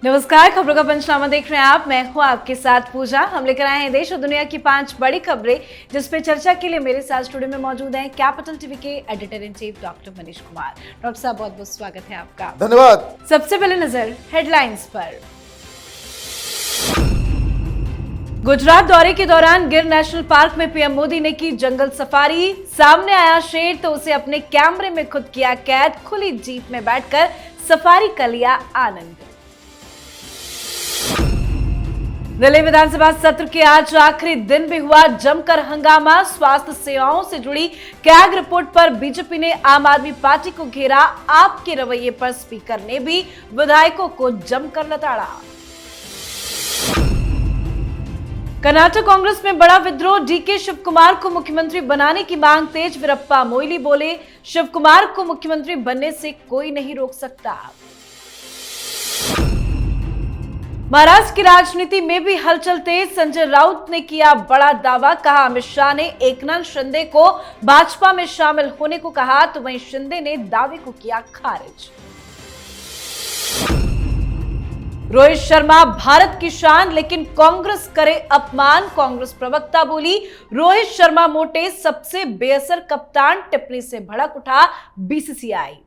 नमस्कार, खबरों का पंचनामा देख रहे हैं आप। मैं हूं आपके साथ पूजा। हम लेकर आए हैं देश और दुनिया की 5 बड़ी खबरें, जिस पे चर्चा के लिए मेरे साथ स्टूडियो में मौजूद हैं कैपिटल टीवी के editor in chief doctor Manish Kumar. Doctor साहब, बहुत बहुत स्वागत है आपका। धन्यवाद। सबसे पहले नजर हेडलाइंस पर। गुजरात दौरे के दौरान गिर नेशनल पार्क में पीएम मोदी ने की जंगल सफारी। सामने आया शेर तो उसे अपने कैमरे में खुद किया कैद। खुली जीप में बैठकर सफारी का लिया आनंद। दिल्ली विधानसभा सत्र के आज आखिरी दिन भी हुआ जमकर हंगामा। स्वास्थ्य सेवाओं से जुड़ी कैग रिपोर्ट पर बीजेपी ने आम आदमी पार्टी को घेरा। आपके रवैये पर स्पीकर ने भी विधायकों को जमकर लताड़ा। कर्नाटक कांग्रेस में बड़ा विद्रोह। डीके शिवकुमार को मुख्यमंत्री बनाने की मांग तेज। वीरप्पा मोइली बोले, शिवकुमार को मुख्यमंत्री बनने से कोई नहीं रोक सकता। महाराष्ट्र की राजनीति में भी हलचल तेज। संजय राउत ने किया बड़ा दावा। कहा, अमित शाह ने एकनाथ शिंदे को भाजपा में शामिल होने को कहा, तो वहीं शिंदे ने दावे को किया खारिज। रोहित शर्मा भारत की शान, लेकिन कांग्रेस करे अपमान। कांग्रेस प्रवक्ता बोली, रोहित शर्मा मोटे सबसे बेअसर कप्तान। टिप्पणी से भड़क उठा बीसीसीआई।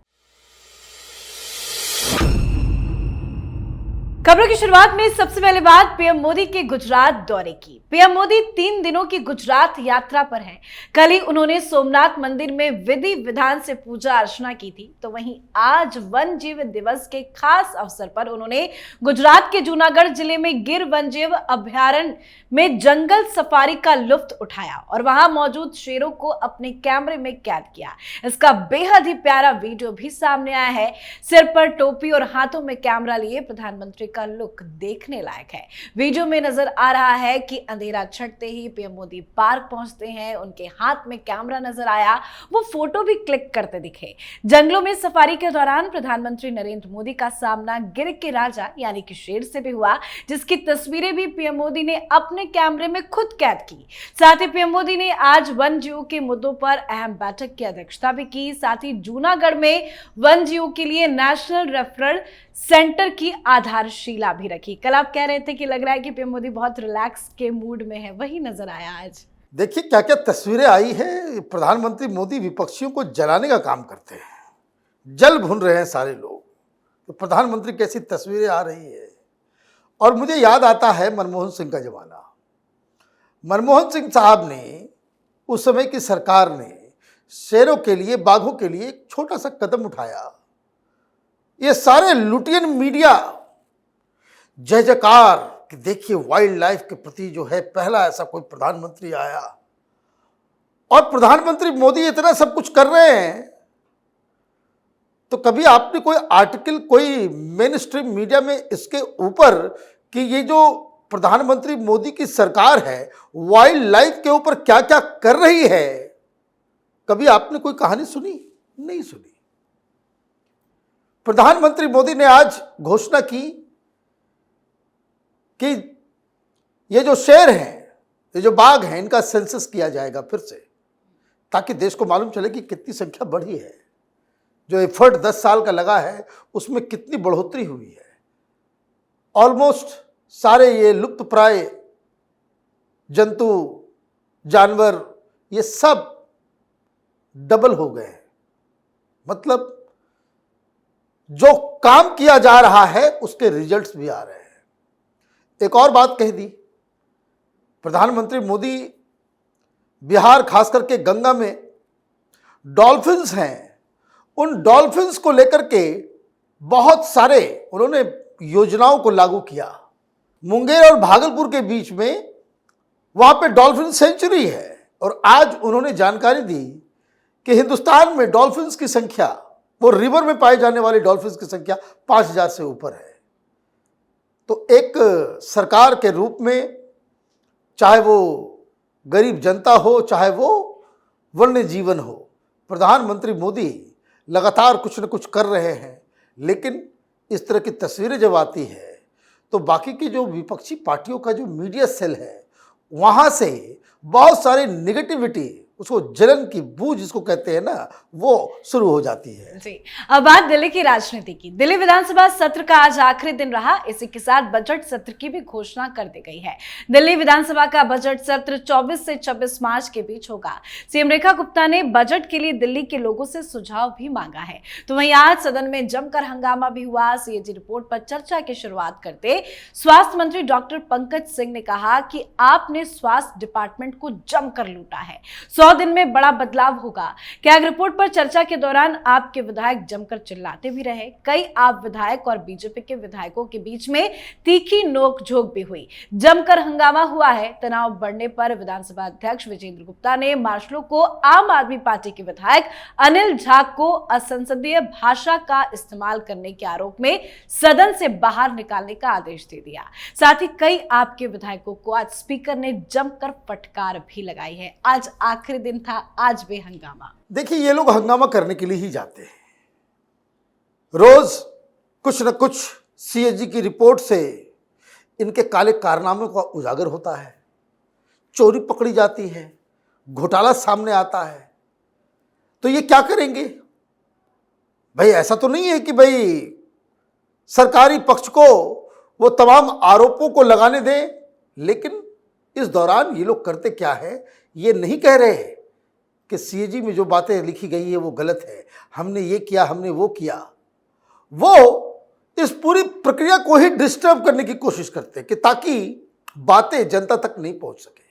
खबरों की शुरुआत में सबसे पहले बात पीएम मोदी के गुजरात दौरे की। पीएम मोदी 3 दिनों की गुजरात यात्रा पर हैं। कल ही उन्होंने सोमनाथ मंदिर में विधि विधान से पूजा अर्चना की थी, तो वहीं आज वन जीव दिवस के खास अवसर पर उन्होंने गुजरात के जूनागढ़ जिले में गिर वन जीव अभयारण्य में जंगल सफारी का लुत्फ उठाया और वहां मौजूद शेरों को अपने कैमरे में कैद किया। इसका बेहद ही प्यारा वीडियो भी सामने आया है। सिर पर टोपी और हाथों में कैमरा लिए प्रधानमंत्री का लुक देखने लायक है। वीडियो में नजर आ रहा है कि अंधेरा छटते ही पीएम मोदी पार्क पहुंचते हैं। उनके हाथ में कैमरा नजर आया, वो फोटो भी क्लिक करते दिखे। जंगलों में सफारी के दौरान प्रधानमंत्री नरेंद्र मोदी का सामना गिर के राजा यानी कि शेर से भी हुआ, जिसकी तस्वीरें भी पीएम मोदी ने अपने कैमरे में खुद कैद की। साथ ही पीएम मोदी ने आज वन जीवों के मुद्दों पर अहम बैठक की अध्यक्षता भी की। साथ ही जूनागढ़ में वन जीवों के लिए नेशनल रेफरल सेंटर की आधारशिला भी रखी। कल आप कह रहे थे कि लग रहा है कि पीएम मोदी बहुत रिलैक्स के मूड में है, वही नजर आया आज। देखिए क्या क्या तस्वीरें आई है। प्रधानमंत्री मोदी विपक्षियों को जलाने का काम करते हैं, जल भुन रहे हैं सारे लोग। तो प्रधानमंत्री कैसी तस्वीरें आ रही है। और मुझे याद आता है मनमोहन सिंह का जमाना। मनमोहन सिंह साहब ने, उस समय की सरकार ने शेरों के लिए, बाघों के लिए एक छोटा सा कदम उठाया। ये सारे लुटियन मीडिया जय जयकार कि देखिए वाइल्ड लाइफ के प्रति जो है पहला ऐसा कोई प्रधानमंत्री आया। और प्रधानमंत्री मोदी इतना सब कुछ कर रहे हैं, तो कभी आपने कोई आर्टिकल, कोई मेन स्ट्रीम मीडिया में इसके ऊपर कि ये जो प्रधानमंत्री मोदी की सरकार है वाइल्ड लाइफ के ऊपर क्या क्या कर रही है, कभी आपने कोई कहानी सुनी? नहीं सुनी। प्रधानमंत्री मोदी ने आज घोषणा की कि ये जो शेर हैं, ये जो बाघ हैं, इनका सेंसस किया जाएगा फिर से, ताकि देश को मालूम चले कि कितनी संख्या बढ़ी है। जो एफर्ट 10 साल का लगा है उसमें कितनी बढ़ोतरी हुई है। ऑलमोस्ट सारे ये लुप्त प्राय जंतु, जानवर, ये सब डबल हो गए हैं। मतलब जो काम किया जा रहा है उसके रिजल्ट्स भी आ रहे हैं। एक और बात कह दी प्रधानमंत्री मोदी, बिहार खास करके गंगा में डॉल्फिन्स हैं, उन डॉल्फिन्स को लेकर के बहुत सारे उन्होंने योजनाओं को लागू किया। मुंगेर और भागलपुर के बीच में वहां पे डॉल्फिन सेंचुरी है। और आज उन्होंने जानकारी दी कि हिंदुस्तान में डॉल्फिन्स की संख्या, वो रिवर में पाए जाने वाले डॉल्फिन्स की संख्या 5000 से ऊपर है। तो एक सरकार के रूप में, चाहे वो गरीब जनता हो, चाहे वो वन्य जीवन हो, प्रधानमंत्री मोदी लगातार कुछ न कुछ कर रहे हैं। लेकिन इस तरह की तस्वीरें जब आती है तो बाकी की जो विपक्षी पार्टियों का जो मीडिया सेल है, वहाँ से बहुत सारी निगेटिविटी उसको जलन की बू जिसको कहते हैं ना, वो शुरू हो जाती है। जी, अब बात दिल्ली की राजनीति की। दिल्ली विधानसभा सत्र का आज आखिरी दिन रहा। इसी के साथ बजट सत्र की भी घोषणा कर दी गई है। दिल्ली विधानसभा का बजट सत्र 24 से 26 मार्च के बीच होगा। सीएम रेखा गुप्ता ने बजट के लिए दिल्ली के लोगों से सुझाव भी मांगा है। तो वहीं आज सदन में जमकर हंगामा भी हुआ। सीएजी रिपोर्ट पर चर्चा की शुरुआत करते स्वास्थ्य मंत्री डॉक्टर पंकज सिंह ने कहा कि आपने स्वास्थ्य डिपार्टमेंट को जमकर लूटा है, 100 दिन में बड़ा बदलाव होगा। कैग रिपोर्ट पर चर्चा के दौरान आपके विधायक जमकर चिल्लाते भी रहे। कई आप विधायक और बीजेपी के विधायकों के बीच में तीखी नोकझोंक भी हुई। जमकर हंगामा हुआ है। तनाव बढ़ने पर विधानसभा अध्यक्ष विजेंद्र गुप्ता ने मार्शलों को आम आदमी पार्टी के विधायक अनिल झा को असंसदीय भाषा का इस्तेमाल करने के आरोप में सदन से बाहर निकालने का आदेश दे दिया। साथ ही कई आपके विधायकों को आज स्पीकर ने जमकर फटकार भी लगाई है। आज आखिरी दिन था, आज भी हंगामा। देखिए, ये लोग हंगामा करने के लिए ही जाते हैं। रोज कुछ न कुछ सीएजी की रिपोर्ट से इनके काले कारनामों का उजागर होता है, चोरी पकड़ी जाती है, घोटाला सामने आता है। तो ये क्या करेंगे भाई? ऐसा तो नहीं है कि भाई सरकारी पक्ष को वो तमाम आरोपों को लगाने दें, लेकिन इस दौरान ये लोग करते क्या है, ये नहीं कह रहे कि सीएजी में जो बातें लिखी गई है वो गलत है, हमने ये किया, हमने वो किया। वो इस पूरी प्रक्रिया को ही डिस्टर्ब करने की कोशिश करते हैं कि ताकि बातें जनता तक नहीं पहुंच सके।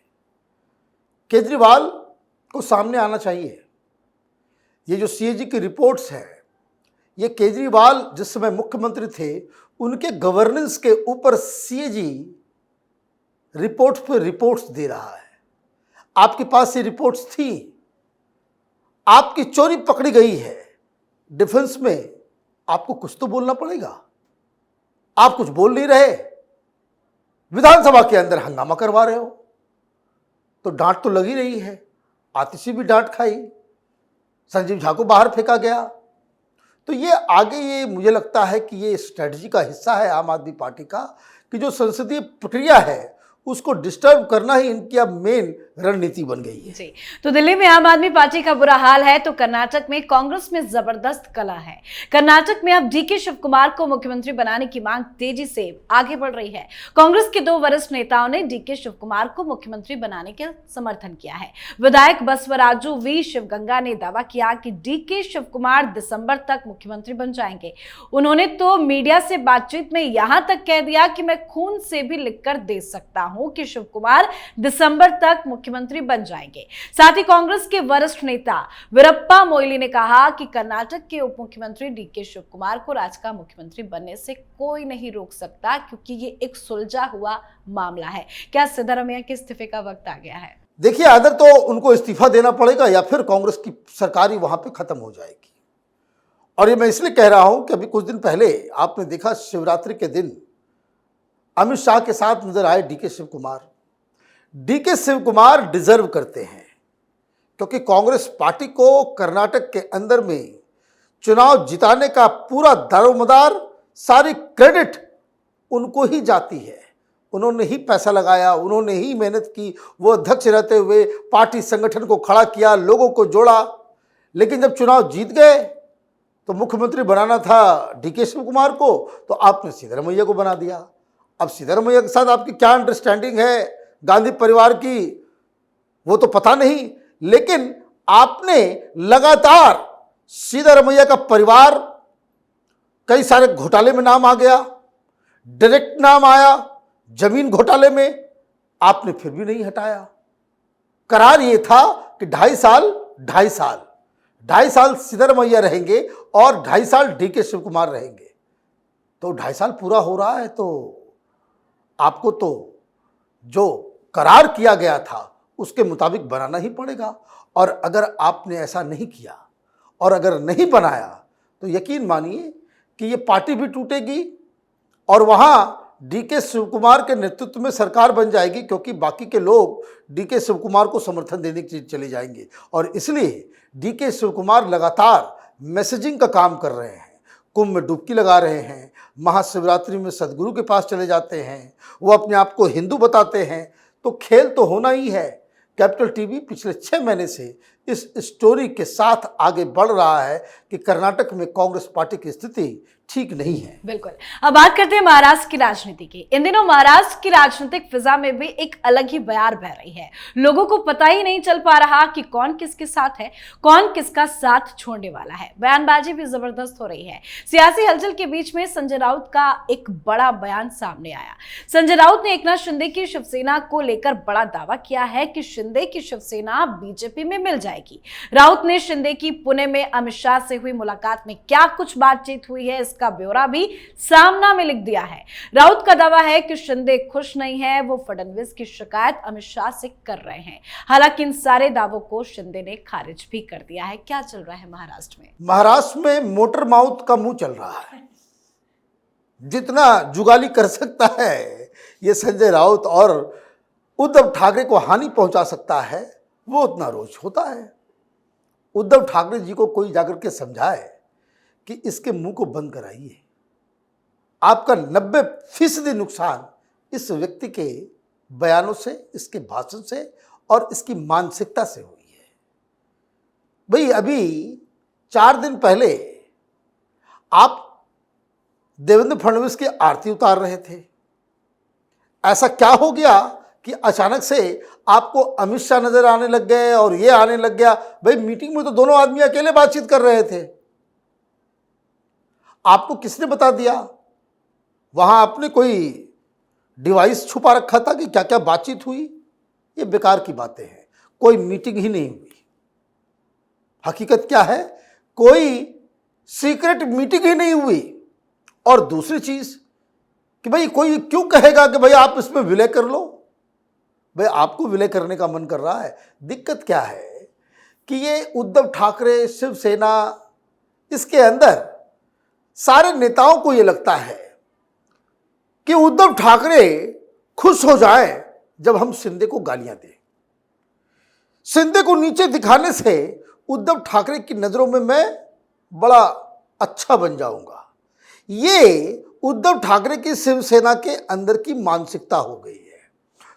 केजरीवाल को सामने आना चाहिए। ये जो सीएजी की रिपोर्ट्स है, ये केजरीवाल जिस समय मुख्यमंत्री थे उनके गवर्नेंस के ऊपर सीएजी रिपोर्ट्स पर रिपोर्ट्स दे रहा है। आपके पास ये रिपोर्ट्स थी, आपकी चोरी पकड़ी गई है। डिफेंस में आपको कुछ तो बोलना पड़ेगा, आप कुछ बोल नहीं रहे, विधानसभा के अंदर हंगामा करवा रहे हो, तो डांट तो लगी रही है। आतिशी भी डांट खाई, संजीव झा को बाहर फेंका गया। तो ये आगे, ये मुझे लगता है कि ये स्ट्रेटजी का हिस्सा है आम आदमी पार्टी का, कि जो संसदीय प्रक्रिया है उसको डिस्टर्ब करना ही इनकी अब मेन रणनीति बन गई है। जी, तो दिल्ली में आम आदमी पार्टी का बुरा हाल है, तो कर्नाटक में कांग्रेस में जबरदस्त कला है। कर्नाटक में अब डीके शिव कुमार को मुख्यमंत्री बनाने की मांग तेजी से आगे बढ़ रही है। कांग्रेस के 2 वरिष्ठ नेताओं ने डीके शिव कुमार को मुख्यमंत्री बनाने के समर्थन किया है। विधायक बसवराजू वी शिवगंगा ने दावा किया कि डीके शिव कुमार दिसंबर तक मुख्यमंत्री बन जाएंगे। उन्होंने तो मीडिया से बातचीत में यहां तक कह दिया कि मैं खून से भी लिखकर दे सकता हूं कि शिव कुमार दिसंबर तक मुख्यमंत्री बन जाएंगे। साथ ही कांग्रेस के वरिष्ठ नेता वीरप्पा मोइली ने कहा कि कर्नाटक के उप मुख्यमंत्री डीके शिव कुमार को राज्य का मुख्यमंत्री बनने से कोई नहीं रोक सकता, क्योंकि ये एक सुलझा हुआ मामला है। क्या सिद्धरामैया के इस्तीफे का वक्त आ गया है? देखिए, अगर तो उनको इस्तीफा देना पड़ेगा या फिर कांग्रेस की सरकार ही वहां पे खत्म हो जाएगी। और ये मैं इसलिए कह रहा हूं कि अभी कुछ दिन पहले आपने देखा, शिवरात्रि के दिन अमित शाह के साथ नजर आए DK Shivakumar. DK Shivakumar deserve करते हैं, क्योंकि कांग्रेस पार्टी को कर्नाटक के अंदर में चुनाव जिताने का पूरा दारोमदार, सारी क्रेडिट उनको ही जाती है। उन्होंने ही पैसा लगाया, उन्होंने ही मेहनत की, वो अध्यक्ष रहते हुए पार्टी संगठन को खड़ा किया, लोगों को जोड़ा। लेकिन जब चुनाव जीत गए तो मुख्यमंत्री बनाना था डीके शिव कुमार को, तो आपने सिद्धरामैया को बना दिया। अब सिद्धरामैया के साथ आपकी क्या अंडरस्टैंडिंग है गांधी परिवार की, वो तो पता नहीं, लेकिन आपने लगातार सिद्धरामैया का परिवार, कई सारे घोटाले में नाम आ गया, डायरेक्ट नाम आया, जमीन घोटाले में, आपने फिर भी नहीं हटाया। करार ये था कि 2.5 साल सिद्धरामैया रहेंगे और 2.5 साल डीके शिव कुमार रहेंगे। तो 2.5 साल पूरा हो रहा है, तो आपको तो जो करार किया गया था उसके मुताबिक बनाना ही पड़ेगा। और अगर आपने ऐसा नहीं किया और अगर नहीं बनाया तो यकीन मानिए कि ये पार्टी भी टूटेगी और वहाँ डीके शिव कुमार के नेतृत्व में सरकार बन जाएगी, क्योंकि बाकी के लोग डीके शिव कुमार को समर्थन देने के लिए चले जाएंगे। और इसलिए डीके शिव कुमार लगातार मैसेजिंग का काम कर रहे हैं, कुंभ में डुबकी लगा रहे हैं, महाशिवरात्रि में सदगुरु के पास चले जाते हैं, वो अपने आप को हिंदू बताते हैं। तो खेल तो होना ही है कैपिटल टीवी पिछले 6 महीने से इस स्टोरी के साथ आगे बढ़ रहा है कि कर्नाटक में कांग्रेस पार्टी की स्थिति ठीक नहीं है। बिल्कुल। अब बात करते हैं महाराष्ट्र की राजनीति की। इन दिनों महाराष्ट्र की राजनीतिक फिजा में भी एक अलग ही बयार बह रही है। लोगों को पता ही नहीं चल पा रहा कि कौन किसके साथ है, कौन किसका साथ छोड़ने वाला है। बयानबाजी भी जबरदस्त हो रही है। सियासी हलचल के बीच में संजय राउत का एक बड़ा बयान सामने आया। संजय राउत ने एकनाथ शिंदे की शिवसेना को लेकर बड़ा दावा किया है कि शिंदे की शिवसेना बीजेपी में मिल जाएगी। राउत ने शिंदे की पुणे में अमित शाह से हुई मुलाकात में क्या कुछ बातचीत हुई है, इसका ब्यौरा भी सामना में लिख दिया है। राउत का दावा है कि शिंदे खुश नहीं है, वो फडणवीस की शिकायत अमित शाह से कर रहे हैं। हालांकि इन सारे दावों को शिंदे ने खारिज भी कर दिया है। क्या चल रहा है महाराष्ट्र में? महाराष्ट्र में मोटर माउथ का मुंह चल रहा है। जितना जुगाली कर सकता है ये संजय राउत और उद्धव ठाकरे को हानि पहुंचा सकता है, वो उतना रोज होता है। उद्धव ठाकरे जी को कोई जाकर के समझाए कि इसके मुंह को बंद कराइए। आपका 90% नुकसान इस व्यक्ति के बयानों से, इसके भाषण से और इसकी मानसिकता से हुई है। भाई अभी 4 दिन पहले आप देवेंद्र फडणवीस की आरती उतार रहे थे। ऐसा क्या हो गया कि अचानक से आपको अमित शाह नजर आने लग गए और ये आने लग गया? भाई मीटिंग में तो दोनों आदमी अकेले बातचीत कर रहे थे। आपको किसने बता दिया? वहां आपने कोई डिवाइस छुपा रखा था कि क्या क्या बातचीत हुई? ये बेकार की बातें हैं। कोई मीटिंग ही नहीं हुई। हकीकत क्या है? कोई सीक्रेट मीटिंग ही नहीं हुई। और दूसरी चीज कि भाई कोई क्यों कहेगा कि भाई आप इसमें विलय कर लो? भाई आपको विलय करने का मन कर रहा है। दिक्कत क्या है कि ये उद्धव ठाकरे, शिवसेना, इसके अंदर सारे नेताओं को ये लगता है कि उद्धव ठाकरे खुश हो जाए जब हम शिंदे को गालियां दें। शिंदे को नीचे दिखाने से उद्धव ठाकरे की नजरों में मैं बड़ा अच्छा बन जाऊंगा। ये उद्धव ठाकरे की शिवसेना के अंदर की मानसिकता हो गई है।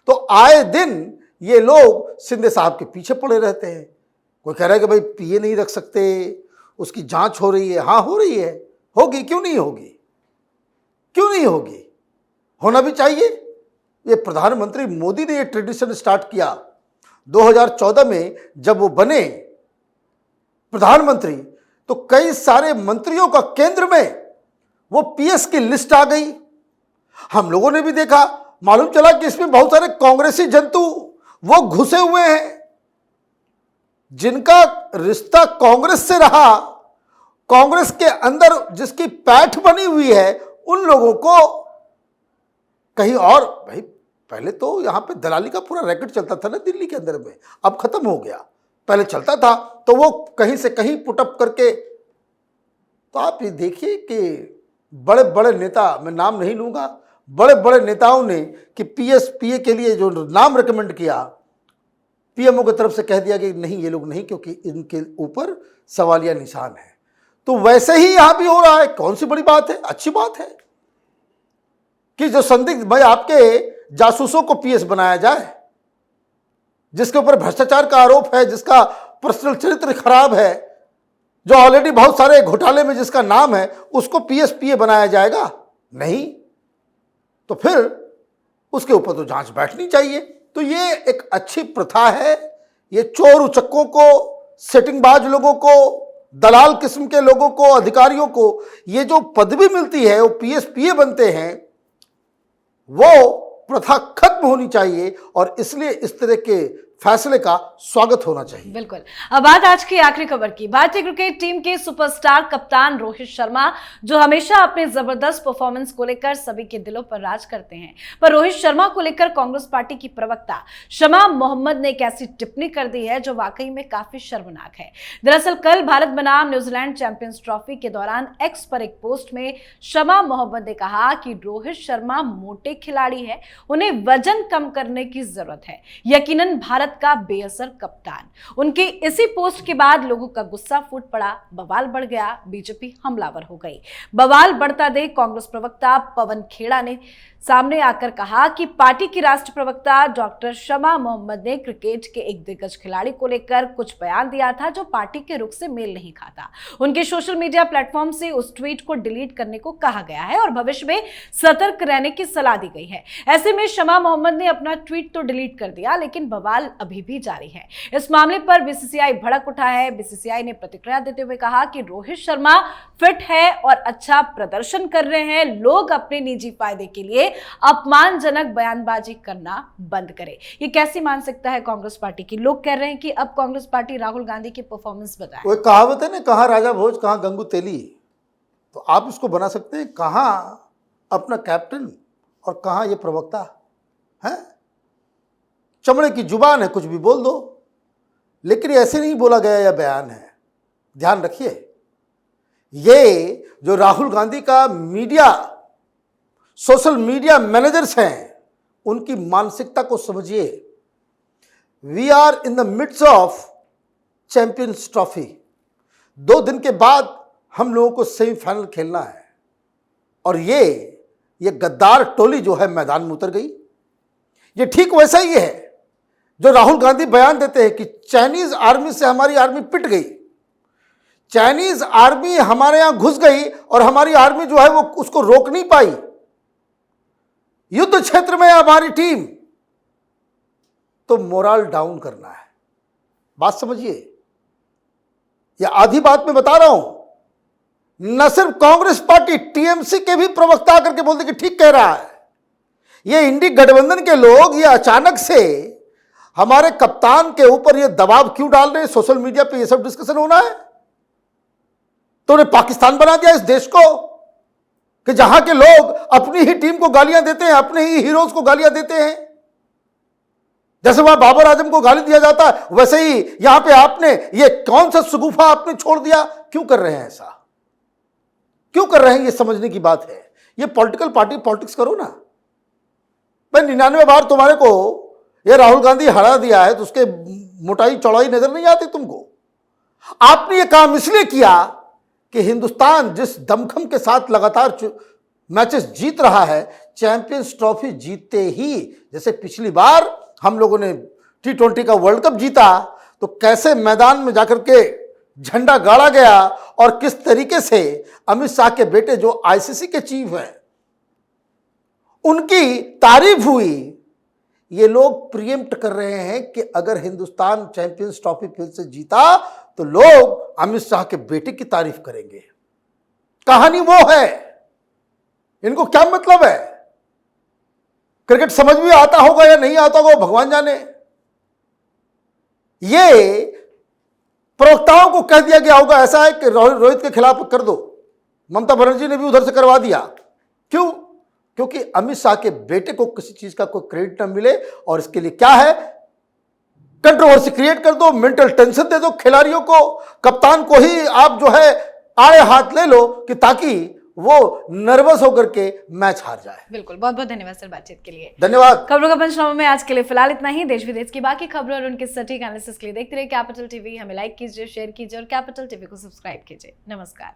तो आए दिन ये लोग शिंदे साहब के पीछे पड़े रहते हैं। कोई कह रहा है कि भाई पीए नहीं रख सकते, उसकी जांच हो रही है। हाँ हो रही है, होगी, क्यों नहीं होगी? क्यों नहीं होगी? होना भी चाहिए। ये प्रधानमंत्री मोदी ने ये ट्रेडिशन स्टार्ट किया 2014 में। जब वो बने प्रधानमंत्री तो कई सारे मंत्रियों का केंद्र में वो पीएस की लिस्ट आ गई। हम लोगों ने भी देखा, मालूम चला कि इसमें बहुत सारे कांग्रेसी जंतु वो घुसे हुए हैं जिनका रिश्ता कांग्रेस से रहा। कांग्रेस के अंदर जिसकी पैठ बनी हुई है उन लोगों को कहीं और। भाई पहले तो यहां पे दलाली का पूरा रैकेट चलता था ना दिल्ली के अंदर में, अब खत्म हो गया। पहले चलता था तो वो कहीं से कहीं पुटअप करके। तो आप ये देखिए कि बड़े बड़े नेता, मैं नाम नहीं लूंगा, बड़े बड़े नेताओं ने कि पीए के लिए जो नाम रिकमेंड किया, पीएमओ की तरफ से कह दिया कि नहीं ये लोग नहीं, क्योंकि इनके ऊपर सवालिया निशान है। तो वैसे ही यहां भी हो रहा है। कौन सी बड़ी बात है? अच्छी बात है कि जो संदिग्ध, भाई आपके जासूसों को पीएस बनाया जाए, जिसके ऊपर भ्रष्टाचार का आरोप है, जिसका पर्सनल चरित्र खराब है, जो ऑलरेडी बहुत सारे घोटाले में जिसका नाम है, उसको पीए बनाया जाएगा? नहीं। तो फिर उसके ऊपर तो जांच बैठनी चाहिए। तो ये एक अच्छी प्रथा है। ये चोर उचक्कों को, सेटिंगबाज लोगों को, दलाल किस्म के लोगों को, अधिकारियों को ये जो पदवी मिलती है, वो पीए बनते हैं, वो प्रथा खत्म होनी चाहिए। और इसलिए इस तरह के फैसले का स्वागत होना चाहिए। बिल्कुल। अब बात आज की आखिरी खबर की। भारतीय क्रिकेट टीम के सुपरस्टार कप्तान रोहित शर्मा, जो हमेशा अपने जबरदस्त परफॉर्मेंस को लेकर सभी के दिलों पर राज करते हैं, पर रोहित शर्मा को लेकर कांग्रेस पार्टी की प्रवक्ता शमा मोहम्मद ने एक ऐसी टिप्पणी कर दी है जो वाकई में काफी शर्मनाक है। दरअसल कल भारत बनाम न्यूजीलैंड चैंपियंस ट्रॉफी के दौरान एक्स पर एक पोस्ट में शमा मोहम्मद ने कहा कि रोहित शर्मा मोटे खिलाड़ी है, उन्हें वजन कम करने की जरूरत है। यकीनन भारत का बेअसर कप्तान। उनके इसी पोस्ट के बाद लोगों का गुस्सा फूट पड़ा, बवाल बढ़ गया, बीजेपी हमलावर हो गई। बवाल बढ़ता देख कांग्रेस प्रवक्ता पवन खेड़ा ने सामने आकर कहा कि पार्टी की राष्ट्रीय प्रवक्ता डॉक्टर शमा मोहम्मद ने क्रिकेट के एक दिग्गज खिलाड़ी को लेकर कुछ बयान दिया था जो पार्टी के रुख से मेल नहीं खाता। उनके सोशल मीडिया प्लेटफॉर्म से उस ट्वीट को डिलीट करने को कहा गया है और भविष्य में सतर्क रहने की सलाह दी गई है। ऐसे में शमा मोहम्मद ने अपना ट्वीट तो डिलीट कर दिया, लेकिन बवाल अभी भी जारी है। इस मामले पर बीसीसीआई भड़क उठा है। बीसीसीआई ने प्रतिक्रिया देते हुए कहा कि रोहित शर्मा फिट है और अच्छा प्रदर्शन कर रहे हैं। लोग अपने निजी फायदे के लिए अपमानजनक बयानबाजी करना बंद करें। ये कैसी मानसिकता है कांग्रेस पार्टी की? लोग कह रहे हैं कि अब कांग्रेस पार्टी राहुल गांधी की परफॉर्मेंस बताए। वो कहावत है ना, कहाँ राजा भोज कहाँ गंगू तेली। तो आप इसको बना सकते हैं, कहाँ अपना कैप्टन और कहाँ ये प्रवक्ता है। चमड़े की जुबान है, कुछ भी बोल दो, लेकिन ऐसे नहीं बोला गया यह बयान है। ध्यान रखिए, ये जो राहुल गांधी का मीडिया सोशल मीडिया मैनेजर्स हैं, उनकी मानसिकता को समझिए। We are in the midst of champions trophy. 2 दिन के बाद हम लोगों को सेमीफाइनल खेलना है और ये गद्दार टोली जो है मैदान में उतर गई। ये ठीक वैसा ही है जो राहुल गांधी बयान देते हैं कि चाइनीज आर्मी से हमारी आर्मी पिट गई, चाइनीज आर्मी हमारे यहां घुस गई और हमारी आर्मी जो है वो उसको रोक नहीं पाई। युद्ध क्षेत्र में हमारी टीम, तो मोरल डाउन करना है। बात समझिए, यह आधी बात मैं बता रहा हूं। न सिर्फ कांग्रेस पार्टी, टीएमसी के भी प्रवक्ता आकर के बोलते कि ठीक कह रहा है। ये इंडी गठबंधन के लोग ये अचानक से हमारे कप्तान के ऊपर ये दबाव क्यों डाल रहे हैं? सोशल मीडिया पे ये सब डिस्कशन होना है तो उन्हें पाकिस्तान बना दिया इस देश को, कि जहां के लोग अपनी ही टीम को गालियां देते हैं, अपने ही हीरोज को गालियां देते हैं। जैसे वहां बाबर आजम को गाली दिया जाता है, वैसे ही यहां पे आपने ये कौन सा शगुफा आपने छोड़ दिया? क्यों कर रहे हैं ऐसा? क्यों कर रहे हैं? ये समझने की बात है। ये पॉलिटिकल पार्टी पॉलिटिक्स करो ना। भाई 99 बार तुम्हारे को ये राहुल गांधी हरा दिया है तो उसके मोटाई चौड़ाई नजर नहीं आती तुमको? आपने ये काम इसलिए किया कि हिंदुस्तान जिस दमखम के साथ लगातार मैचेस जीत रहा है, चैंपियंस ट्रॉफी जीतते ही, जैसे पिछली बार हम लोगों ने T20 का वर्ल्ड कप जीता तो कैसे मैदान में जाकर के झंडा गाड़ा गया और किस तरीके से अमित शाह के बेटे जो आईसीसी के चीफ हैं उनकी तारीफ हुई। ये लोग प्रीएम्प्ट कर रहे हैं कि अगर हिंदुस्तान चैंपियंस ट्रॉफी फिर से जीता तो लोग अमित शाह के बेटे की तारीफ करेंगे। कहानी वो है। इनको क्या मतलब है? क्रिकेट समझ में आता होगा या नहीं आता होगा भगवान जाने। ये प्रवक्ताओं को कह दिया गया होगा ऐसा है कि रोहित के खिलाफ कर दो। ममता बनर्जी ने भी उधर से करवा दिया। क्यों? क्योंकि अमित शाह के बेटे को किसी चीज का कोई क्रेडिट न मिले और इसके लिए क्या है, कंट्रोवर्सी क्रिएट कर दो, मेंटल टेंशन दे दो खिलाड़ियों को, कप्तान को ही आप जो है आड़े हाथ ले लो कि ताकि वो नर्वस होकर के मैच हार जाए। बिल्कुल, बहुत बहुत धन्यवाद सर बातचीत के लिए। धन्यवाद। खबरों का पंचनामा में आज के लिए फिलहाल इतना ही। देश विदेश की बाकी खबरों और उनके सटीक एनालिसिस के लिए देखते रहिए कैपिटल टीवी। हमें लाइक कीजिए, शेयर कीजिए और कैपिटल टीवी को सब्सक्राइब कीजिए। नमस्कार।